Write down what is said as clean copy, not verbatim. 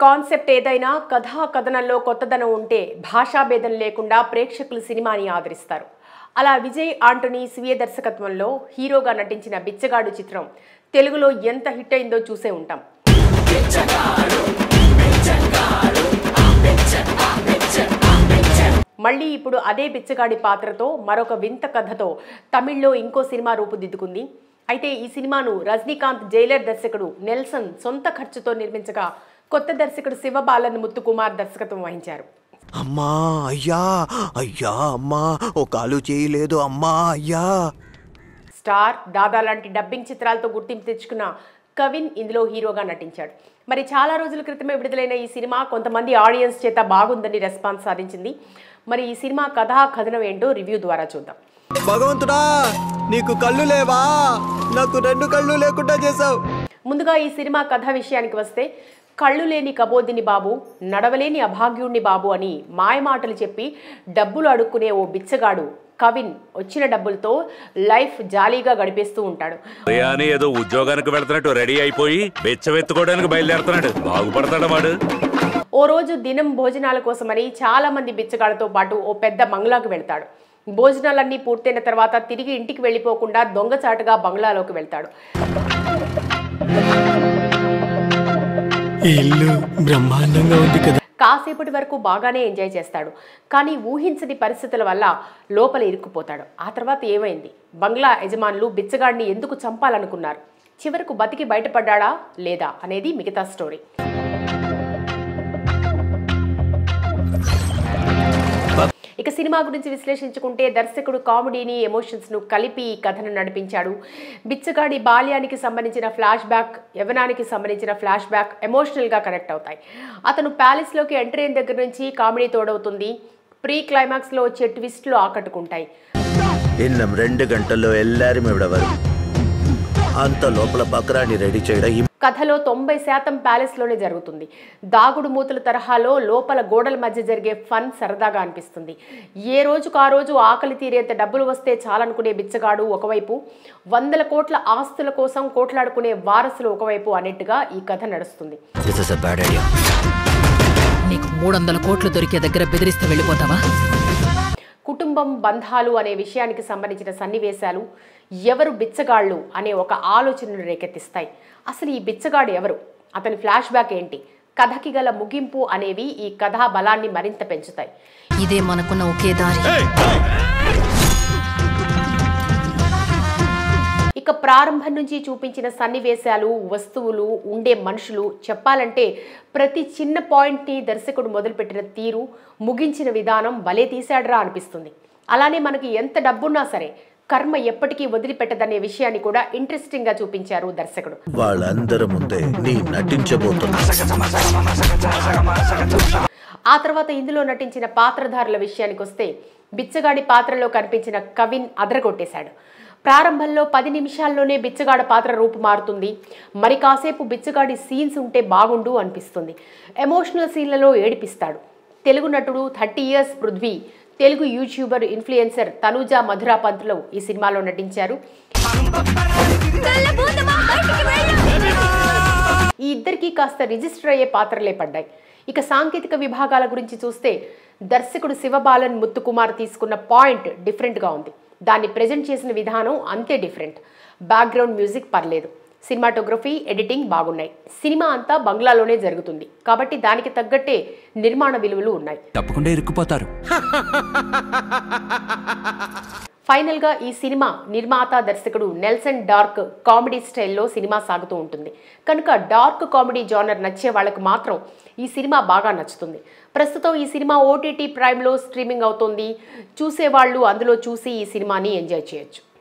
Concept ఏదైనా కథా కథనంలో కొత్తదనం ఉంటే భాషా భేదం లేకుండా ప్రేక్షకులు సినిమాని ఆదరిస్తారు. అలా విజయ్ ఆంటోనీ స్వీయ దర్శకత్వంలో హీరోగా నటించిన బిచ్చగాడు చిత్రం తెలుగులో ఎంత హిట్ అయిందో చూసే ఉంటాం. మళ్ళీ ఇప్పుడు అదే బిచ్చగాడి పాత్రతో మరొక వింత కథతో తమిళ్లో ఇంకో సినిమా రూపుదిద్దుకుంది. అయితే ఈ సినిమాను రజనీకాంత్ జైలర్ దర్శకుడు నెల్సన్ సొంత ఖర్చుతో నిర్మించగా కొత్త దర్శకుడు శివబాలన్ ముత్తుకుమార్ దర్శకత్వం వహించారు. అమ్మా అయ్యా అయ్యా అమ్మా ఓ కాలు చేయలేదు అమ్మా అయ్యా. స్టార్ దాదా లాంటి డబ్బింగ్ చిత్రాలతో గుర్తింపు తెచ్చుకున్న కవిన్ ఇందులో హీరోగా నటించాడు. మరి చాలా రోజుల క్రితమే విడుదలైన ఈ సినిమా కొంతమంది ఆడియన్స్ చేత బాగుందని రెస్పాన్స్ సాధించింది. మరి ఈ సినిమా కథా కథనం ఏంటో రివ్యూ ద్వారా చూద్దాం. భగవంతుడా నీకు కళ్ళు లేవా, నాకు రెండు కళ్ళు లేకుండా చేసావు. ముందుగా ఈ సినిమా కథ విషయానికి వస్తే, కళ్ళు లేని కబోదిని బాబు, నడవలేని అభాగ్యుణ్ణి బాబు అని మాయమాటలు చెప్పి డబ్బులు అడుక్కునే ఓ బిచ్చగాడు కవిన్ వచ్చిన డబ్బులతో లైఫ్ జాలీగా గడిపేస్తూ ఉంటాడు. ఏదో ఉద్యోగానికి వెళ్తున్నట్టు రెడీ అయిపోయి బెచ్చవెత్తుకోవడానికి బయలుదేరుతున్నాడు. బాగుపడతాడు వాడు. ఓ రోజు దినం భోజనాల కోసమని చాలా మంది బిచ్చగాళ్లతో పాటు ఓ పెద్ద బంగ్లాకు వెళ్తాడు. భోజనాలన్నీ పూర్తయిన తర్వాత తిరిగి ఇంటికి వెళ్ళిపోకుండా దొంగచాటుగా బంగ్లాలోకి వెళ్తాడు. ఇల్లు బ్రహ్మాండంగా ఉంది కదా. కాసేపటి వరకు బాగానే ఎంజాయ్ చేస్తాడు. కానీ ఊహించని పరిస్థితుల వల్ల లోపల ఇరుక్కుపోతాడు. ఆ తర్వాత ఏమైంది? బంగ్లా యజమానులు బిచ్చగాడిని ఎందుకు చంపాలనుకున్నారు? చివరకు బతికి బయటపడ్డా లేదా అనేది మిగతా స్టోరీ. ఇక సినిమా గురించి విశ్లేషించుకుంటే, దర్శకుడు కామెడీని ఎమోషన్స్ను కలిపి ఈ కథను నడిపించాడు. బిచ్చగాడి బాల్యానికి సంబంధించిన ఫ్లాష్ బ్యాక్, యవ్వనానికి సంబంధించిన ఫ్లాష్ బ్యాక్ ఎమోషనల్గా కనెక్ట్ అవుతాయి. అతను ప్యాలెస్లోకి ఎంట్రీ అయిన దగ్గర నుంచి కామెడీ తోడవుతుంది. ప్రీ క్లైమాక్స్లో వచ్చే ట్విస్ట్లు ఆకట్టుకుంటాయి. ఇన్నం 2 గంటల్లో ఎల్లారి ఇవ్వడవారు అంత లోపల బక్రాని రెడీ చేయడం. కథలో 90% ప్యాలెస్లోనే జరుగుతుంది. దాగుడు మూతల తరహాలో లోపల గోడల మధ్య జరిగే ఫన్ సరదాగా అనిపిస్తుంది. ఏ రోజుకు ఆ రోజు ఆకలి తీరేంత డబ్బులు వస్తే చాలనుకునే బిచ్చగాడు ఒకవైపు, 100 కోట్ల ఆస్తుల కోసం కోట్లాడుకునే వారసులు ఒకవైపు అన్నట్టుగా ఈ కథ నడుస్తుంది. నీకు 300 కోట్లు దొరికే దగ్గర బెదిరిస్తే వెళ్ళిపోతావా? కుటుంబం, బంధాలు అనే విషయానికి సంబంధించిన సన్నివేశాలు ఎవరు బిచ్చగాళ్ళు అనే ఒక ఆలోచనను రేకెత్తిస్తాయి. అసలు ఈ బిచ్చగాడు ఎవరు, అతని ఫ్లాష్ బ్యాక్ ఏంటి, కథకి గల ముగింపు అనేవి ఈ కథా బలాన్ని మరింత పెంచుతాయి. ఇదే మనకున్న ఒకే దారి. ఇక ప్రారంభం నుంచి చూపించిన సన్నివేశాలు, వస్తువులు, ఉండే మనుషులు, చెప్పాలంటే ప్రతి చిన్న పాయింట్ని దర్శకుడు మొదలుపెట్టిన తీరు, ముగించిన విధానం భలే తీశాడ్రా అనిపిస్తుంది. అలానే మనకి ఎంత డబ్బున్నా సరే కర్మ ఎప్పటికీ వదిలిపెట్టదనే విషయాన్ని కూడా ఇంట్రెస్టింగ్ గా చూపించారు దర్శకుడు. వాళ్ళందరి ముందే నీ నటించబోతున్నా. ఆ తర్వాత ఇందులో నటించిన పాత్రధారుల విషయానికి వస్తే, బిచ్చగాడి పాత్రలో కనిపించిన కవిన్ అదరగొట్టేశాడు. ప్రారంభంలో 10 నిమిషాల్లోనే బిచ్చగాడ పాత్ర రూపు మారుతుంది. మరి కాసేపు బిచ్చగాడి సీన్స్ ఉంటే బాగుండు అనిపిస్తుంది. ఎమోషనల్ సీన్లలో ఏడిపిస్తాడు. తెలుగు నటుడు 30 years Prithvi, Telugu YouTuber influencer Tanuja Madhura Pantulu ఈ సినిమాలో నటించారు. ఈ ఇద్దరికి కాస్త రిజిస్టర్ అయ్యే పాత్రలే పడ్డాయి. ఇక సాంకేతిక విభాగాల గురించి చూస్తే, దర్శకుడు శివబాలన్ ముత్తుకుమార్ తీసుకున్న పాయింట్ డిఫరెంట్గా ఉంది. దాన్ని ప్రజెంట్ చేసిన విధానం అంతే డిఫరెంట్. బ్యాక్గ్రౌండ్ మ్యూజిక్ పర్లేదు, సినిమాటోగ్రఫీ, ఎడిటింగ్ బాగున్నాయి. సినిమా అంతా బంగ్లాలోనే జరుగుతుంది కాబట్టి దానికి తగ్గట్టే నిర్మాణ విలువలు ఉన్నాయి. తప్పకుండా ఇరుక్కుపోతారు. ఫైనల్ గా ఈ సినిమా నిర్మాత దర్శకుడు నెల్సన్ డార్క్ కామెడీ స్టైల్లో సినిమా సాగుతూ ఉంటుంది కనుక డార్క్ కామెడీ జానర్ నచ్చే వాళ్లకు మాత్రం ఈ సినిమా బాగా నచ్చుతుంది. ప్రస్తుతం ఈ సినిమా OTT ప్రైమ్లో స్ట్రీమింగ్ అవుతోంది. చూసేవాళ్ళు అందులో చూసి ఈ సినిమాని ఎంజాయ్ చేయొచ్చు.